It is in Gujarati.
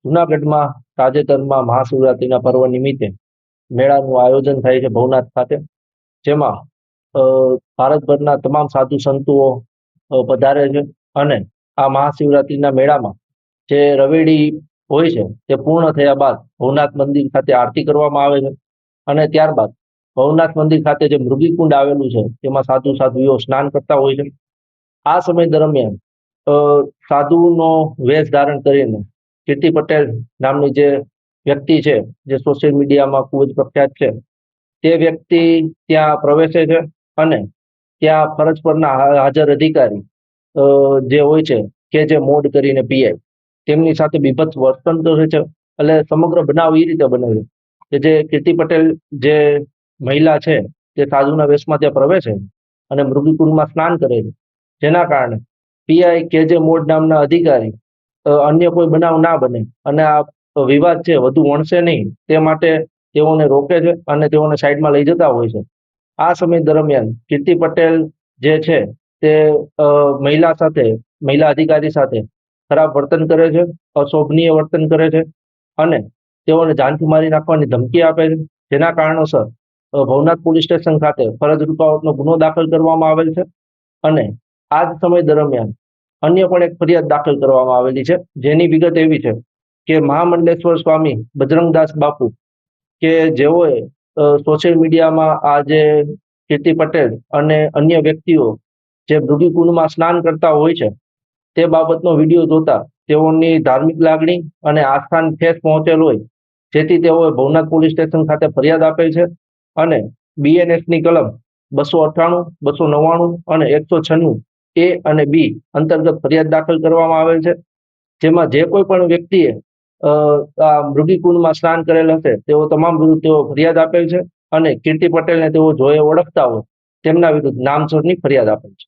જુનાગઢમાં તાજેતરમાં મહાશિવરાત્રીના પર્વ નિમિત્તે મેળાનું આયોજન થાય છે ભવનાથ ખાતે, જેમાં ભારતભરના તમામ સાધુ સંતોઓ પધારે છે અને આ મહાશિવરાત્રીના મેળામાં જે રવેડી હોય છે તે પૂર્ણ થયા બાદ ભવનાથ મંદિર ખાતે આરતી કરવામાં આવે છે અને ત્યારબાદ ભવનાથ મંદિર ખાતે જે મૃગીકુંડ આવેલું છે તેમાં સાધુ સાધ્વીઓ સ્નાન કરતા હોય છે. આ સમય દરમિયાન સાધુનો વેશ ધારણ કરીને કીર્તિ પટેલ નામની જે વ્યક્તિ છે, જે સોશિયલ મીડિયામાં ખૂબ જ પ્રખ્યાત છે, તે વ્યક્તિ ત્યાં પ્રવેશે છે અને ત્યાં ફરજ પરના હાજર અધિકારી જે હોય છે કે જે મોડ કરીને પીઆઈ, તેમની સાથે બીભત્સ વર્તન કરે છે. એટલે સમગ્ર બનાવ એ રીતે બને છે કે જે કીર્તિ પટેલ જે મહિલા છે તે સાધુના વેશમાં ત્યાં પ્રવેશે અને મૃગીકુંડમાં સ્નાન કરે છે, જેના કારણે પીઆઈ કે જે મોડ નામના અધિકારી અન્ય કોઈ બનાવ ના બને અને આ વિવાદ છે વધુ વણસે નહીં તે માટે તેઓને રોકે છે અને તેઓને સાઈડમાં લઈ જતા હોય છે. આ સમય દરમિયાન કીર્તિ પટેલ જે છે તે મહિલા અધિકારી સાથે ખરાબ વર્તન કરે છે, અશોભનીય વર્તન કરે છે અને તેઓને જાનથી મારી નાખવાની ધમકી આપે છે, જેના કારણોસર ભવનાથ પોલીસ સ્ટેશન ખાતે ફરજ રૂકાવટનો ગુનો દાખલ કરવામાં આવેલ છે અને આ જ સમય દરમિયાન અન્ય પણ એક ફરિયાદ દાખલ કરવામાં આવેલી છે, જેની વિગત એવી છે કે મહામંડલેશ્વર સ્વામી બજરંગદાસ બાપુ કે જેઓએ સોશિયલ મીડિયામાં આ જે કીર્તિ પટેલ અને અન્ય વ્યક્તિઓ જે મૃગીકુંડમાં સ્નાન કરતા હોય છે તે બાબતનો વિડીયો જોતા તેઓની ધાર્મિક લાગણી અને આસ્થાને ઠેસ પહોંચેલ હોય, જેથી તેઓએ ભવનાથ પોલીસ સ્ટેશન ખાતે ફરિયાદ આપેલ છે અને બીએનએસની કલમ 298, 299 અને 196 A અને B અંતર્ગત ફરિયાદ દાખલ કરવામાં આવેલ છે, જેમાં જે કોઈ પણ વ્યક્તિએ આ મૃગીકુંડમાં સ્નાન કરેલ હશે તેઓ તમામ વિરુદ્ધ તેઓ ફરિયાદ આપેલ છે અને કીર્તિ પટેલને તેઓ જોએ ઓળખતા હોય તેમના વિરુદ્ધ નામસરની ફરિયાદ આપેલ છે.